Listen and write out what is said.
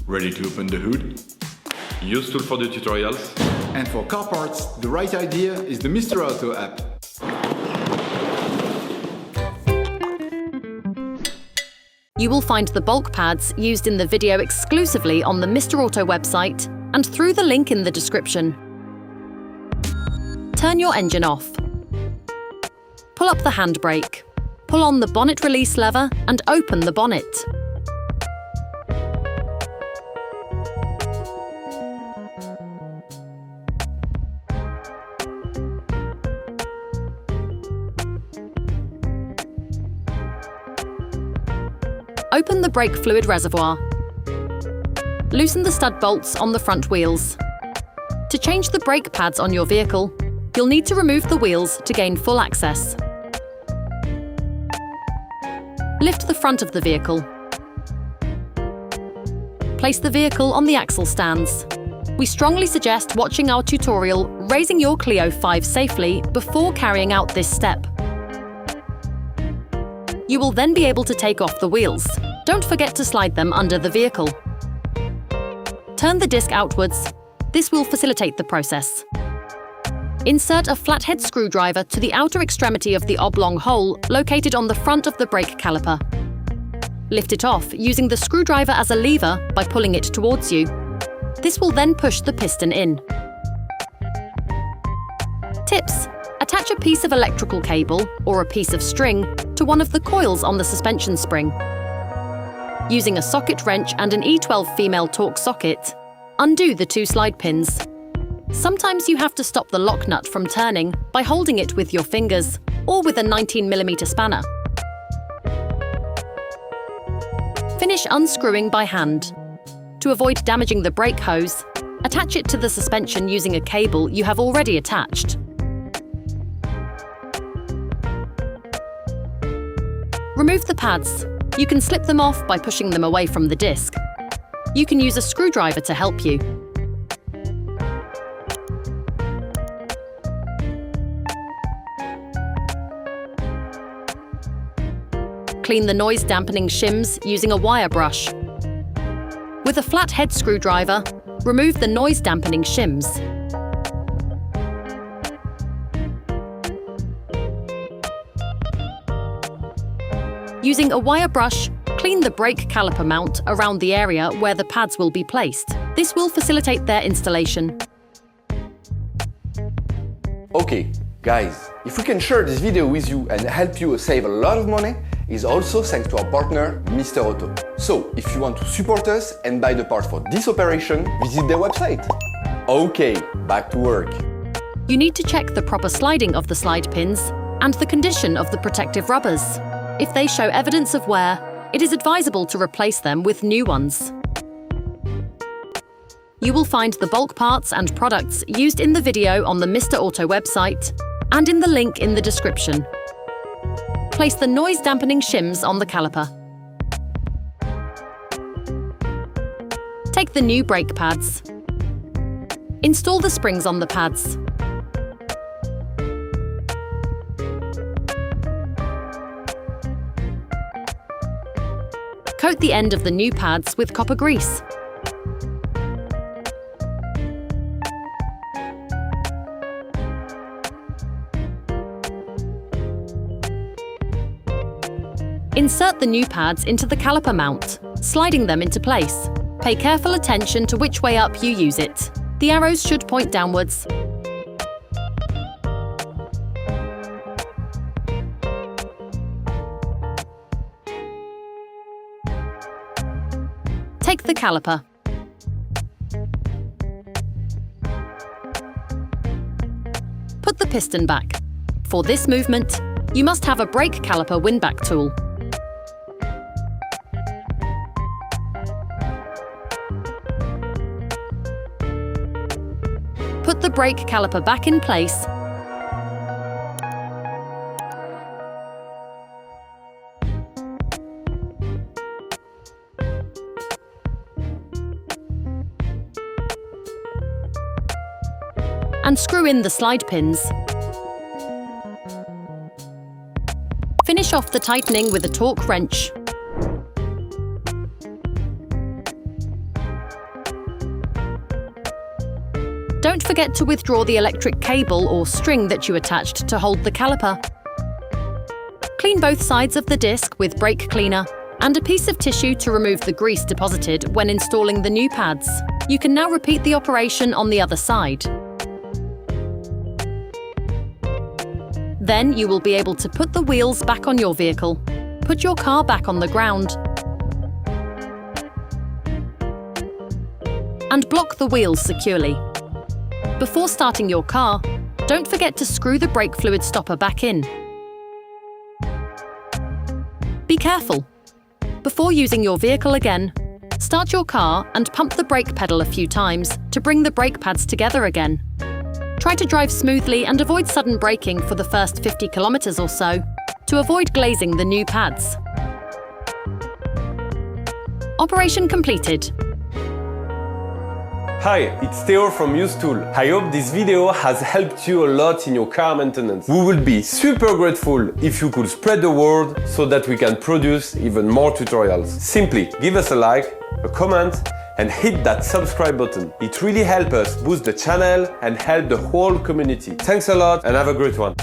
Ready to open the hood? Usetool for the tutorials. And for car parts, the right idea is the Mr. Auto app. You will find the bulk pads used in the video exclusively on the Mr. Auto website and through the link in the description. Turn your engine off. Pull up the handbrake. Pull on the bonnet release lever and open the bonnet. Open the brake fluid reservoir. Loosen the stud bolts on the front wheels. To change the brake pads on your vehicle, you'll need to remove the wheels to gain full access. Lift the front of the vehicle. Place the vehicle on the axle stands. We strongly suggest watching our tutorial raising your Clio 5 safely before carrying out this step. You will then be able to take off the wheels. Don't forget to slide them under the vehicle. Turn the disc outwards. This will facilitate the process. Insert a flathead screwdriver to the outer extremity of the oblong hole located on the front of the brake caliper. Lift it off using the screwdriver as a lever by pulling it towards you. This will then push the piston in. Tips: attach a piece of electrical cable or a piece of string to one of the coils on the suspension spring. Using a socket wrench and an E12 female Torx socket, undo the 2 slide pins. Sometimes you have to stop the lock nut from turning by holding it with your fingers or with a 19mm spanner. Finish unscrewing by hand. To avoid damaging the brake hose, attach it to the suspension using a cable you have already attached. Remove the pads. You can slip them off by pushing them away from the disc. You can use a screwdriver to help you. Clean the noise dampening shims using a wire brush. With a flathead screwdriver, remove the noise dampening shims. Using a wire brush, clean the brake caliper mount around the area where the pads will be placed. This will facilitate their installation. Okay, guys, if we can share this video with you and help you save a lot of money, is also thanks to our partner, Mr. Auto. So, if you want to support us and buy the part for this operation, visit their website. Okay, back to work. You need to check the proper sliding of the slide pins and the condition of the protective rubbers. If they show evidence of wear, it is advisable to replace them with new ones. You will find the bulk parts and products used in the video on the Mr. Auto website and in the link in the description. Place the noise dampening shims on the caliper. Take the new brake pads. Install the springs on the pads. Coat the end of the new pads with copper grease. Insert the new pads into the caliper mount, sliding them into place. Pay careful attention to which way up you use it. The arrows should point downwards. Take the caliper. Put the piston back. For this movement, you must have a brake caliper windback tool. Put the brake caliper back in place . And screw in the slide pins. Finish off the tightening with a Torx wrench. Don't forget to withdraw the electric cable or string that you attached to hold the caliper. Clean both sides of the disc with brake cleaner and a piece of tissue to remove the grease deposited when installing the new pads. You can now repeat the operation on the other side. Then you will be able to put the wheels back on your vehicle, put your car back on the ground, and block the wheels securely. Before starting your car, don't forget to screw the brake fluid stopper back in. Be careful. Before using your vehicle again, start your car and pump the brake pedal a few times to bring the brake pads together again. Try to drive smoothly and avoid sudden braking for the first 50 kilometers or so to avoid glazing the new pads. Operation completed. Hi, it's Theo from Usetool. I hope this video has helped you a lot in your car maintenance. We would be super grateful if you could spread the word so that we can produce even more tutorials. Simply give us a like, a comment, and hit that subscribe button. It really helps us boost the channel and help the whole community. Thanks a lot and have a great one.